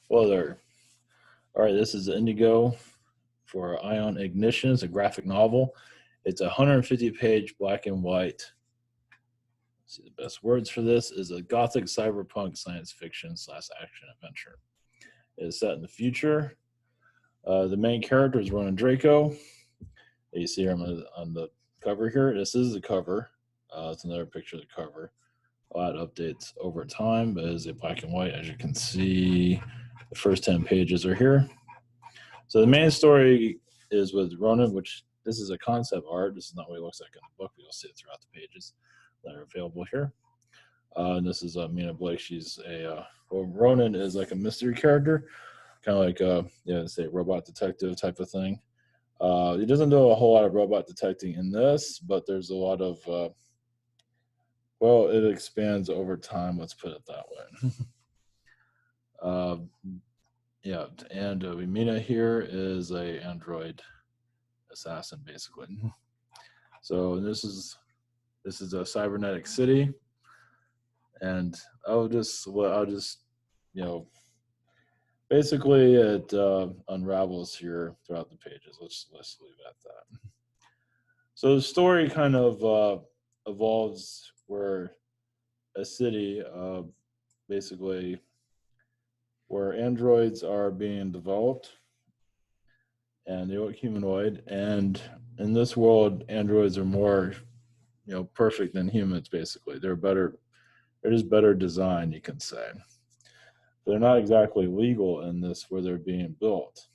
Well there. All right, this is Indigo for Ion Ignition. It's a graphic novel. It's a 150-page black and white. Let's see, the best words for this is a gothic cyberpunk science fiction / action adventure. It is set in the future. The main character is Ronan Draco. You see him on the cover here. This is the cover. It's another picture of the cover. A lot of updates over time, but it is a black and white. As you can see, the first 10 pages are here. So the main story is with Ronan, which this is a concept art. This is not what he looks like in the book, but you'll see it throughout the pages that are available here. And this is Mina Blake. She's Ronan is like a mystery character, kind of like say robot detective type of thing. He doesn't do a whole lot of robot detecting in this, but there's a lot of it expands over time. Let's put it that way. Yeah, and Mina here is a android assassin, basically. So this is a cybernetic city, and I'll just basically it unravels here throughout the pages. Let's leave it at that. So the story kind of evolves where a city, basically, where androids are being developed, and they look humanoid. And in this world, androids are more, perfect than humans. Basically, they're better. They're just better designed, you can say. They're not exactly legal in this where they're being built.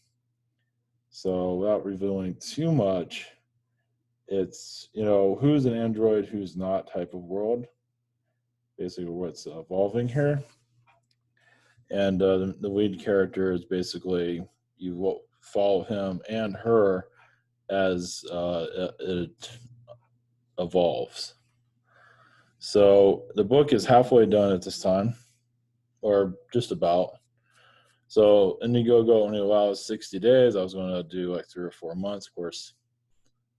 So without revealing too much, it's, who's an android, who's not type of world. Basically what's evolving here. And the lead character is basically, you will follow him and her as it evolves. So the book is halfway done at this time, or just about. So Indiegogo only allows 60 days. I was going to do like 3 or 4 months. Of course,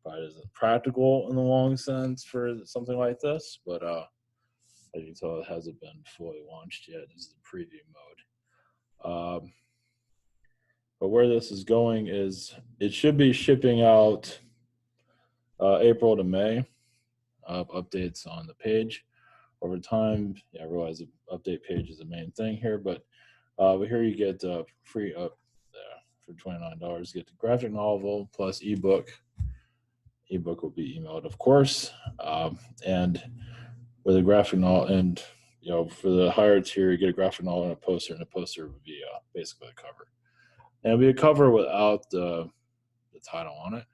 probably isn't practical in the long sense for something like this, but as you can tell, it hasn't been fully launched yet. This is the preview mode. But where this is going is it should be shipping out April to May. Updates on the page over time. Yeah, I realize the update page is the main thing here, but here you get free up there for $29. You get the graphic novel plus ebook. Ebook will be emailed, of course, and with a graphic novel, and for the higher tier, you get a graphic novel and a poster, and the poster would be basically a cover, and it'll be a cover without the title on it.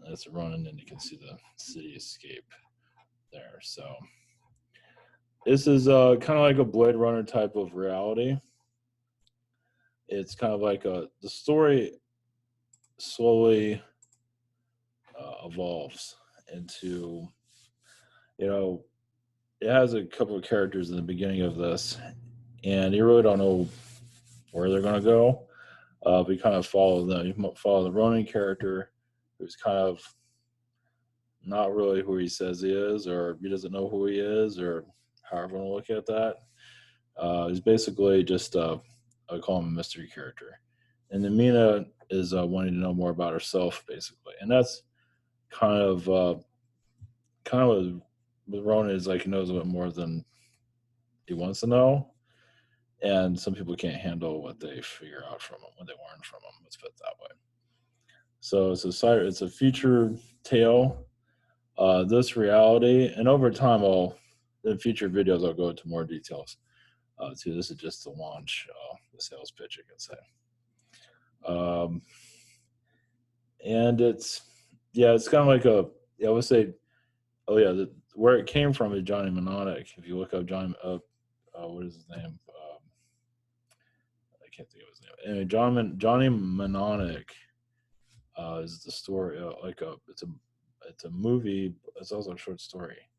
That's running, and you can see the cityscape there. So this is kind of like a Blade Runner type of reality. It's kind of like the story slowly evolves into, it has a couple of characters in the beginning of this, and you really don't know where they're going to go. But you kind of follow them. You follow the Ronin character, who's kind of not really who he says he is, or he doesn't know who he is, or however you want to look at that. He's basically just, I call him a mystery character. And then Mina is wanting to know more about herself, basically. And that's kind of with Ronan is like he knows a bit more than he wants to know. And some people can't handle what they figure out from him, what they learn from him. Let's put it that way. So it's a future tale. This reality, and over time, in future videos, I'll go into more details. Too. This is just to launch the sales pitch, you can say. And it's kind of like I would say, where it came from is Johnny Mnemonic. If you look up what is his name? I can't think of his name. Anyway, Johnny Mnemonic is the story. It's a movie. It's also a short story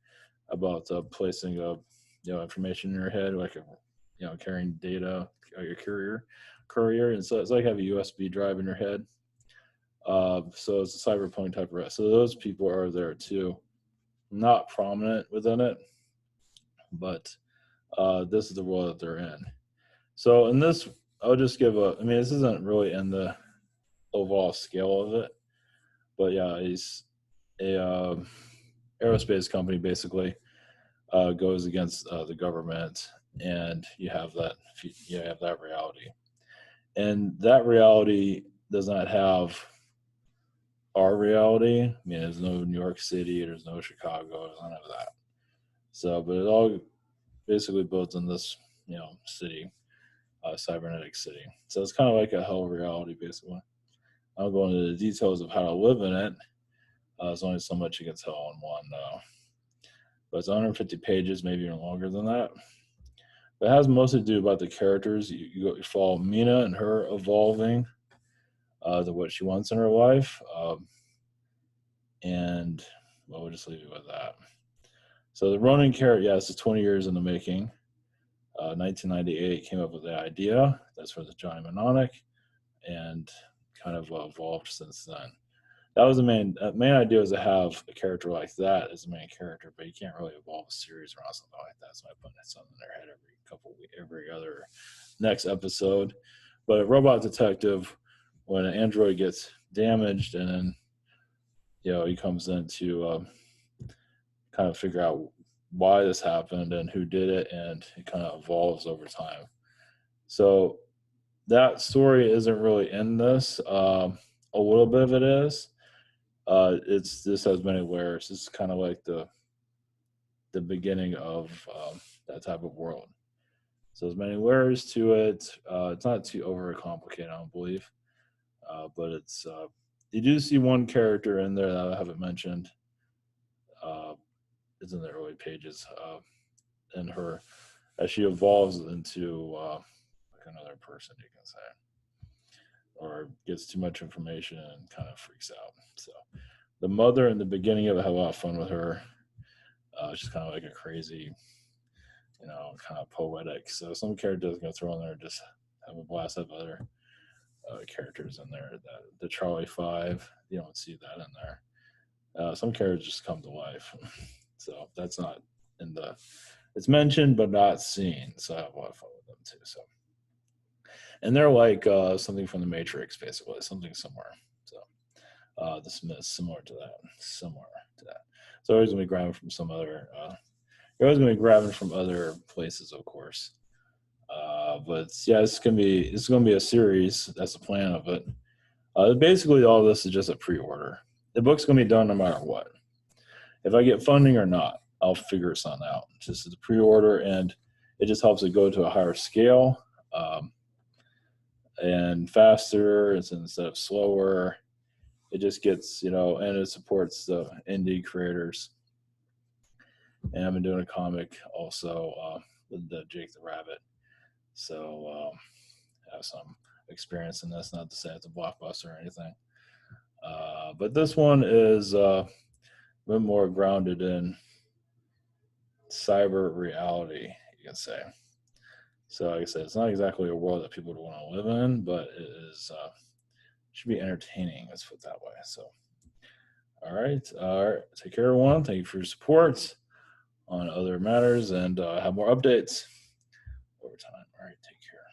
about placing information in your head, like carrying data, your courier, and so it's like having a USB drive in your head. So it's a cyberpunk type of. So those people are there too, not prominent within it, but this is the world that they're in. So in this I'll just give a. I mean, this isn't really in the overall scale of it, but yeah, he's a aerospace company basically goes against the government, and you have that reality, and that reality does not have our reality. I mean, there's no New York City, there's no Chicago, there's none of that. So, but it all basically builds in this, city, cybernetic city. So it's kind of like a hell reality, basically. I'll go into the details of how to live in it. There's only so much you can tell in one, but it's 150 pages, maybe even longer than that. But it has mostly to do about the characters. You follow Mina and her evolving to what she wants in her life, and well, we'll just leave it with that. So the Ronin character, yes, it's 20 years in the making. 1998 came up with the idea. That's for the Johnny Mnemonic, and kind of evolved since then. That was the main idea, was to have a character like that as the main character, but you can't really evolve a series around something like that. So I put something in their head every other next episode. But a robot detective, when an android gets damaged, and then he comes in to kind of figure out why this happened and who did it, and it kind of evolves over time. So that story isn't really in this. A little bit of it is. This has many layers. This is kind of like the beginning of that type of world. So there's many layers to it. It's not too over complicated, I don't believe. But it's you do see one character in there that I haven't mentioned. It's in the early pages, and her as she evolves into like another person, you can say, or gets too much information and kind of freaks out. So the mother in the beginning of it had a lot of fun with her. She's kind of like a crazy, kind of poetic. So some characters going to throw in there and just have a blast of other characters in there. The Charlie Five, you don't see that in there. Some characters just come to life. So that's not in the. It's mentioned but not seen. So I have a lot of fun with them too. So, and they're like something from the Matrix, basically, something similar. So the Smiths, similar to that. So always gonna be grabbing from some other. You're always gonna be grabbing from other places, of course. But yeah, it's gonna be a series. That's the plan of it. Basically, all this is just a pre-order. The book's gonna be done no matter what. If I get funding or not, I'll figure something out. It's just a pre-order, and it just helps it go to a higher scale and faster. It's instead of slower. It just gets, and it supports the indie creators. And I've been doing a comic also with the Jake the Rabbit. So I have some experience in this, not to say it's a blockbuster or anything. But this one is a bit more grounded in cyber reality, you can say. So like I said, it's not exactly a world that people would want to live in, but it is should be entertaining, let's put it that way. So all right. Take care, everyone. Thank you for your support on other matters, and have more updates over time. All right, take care.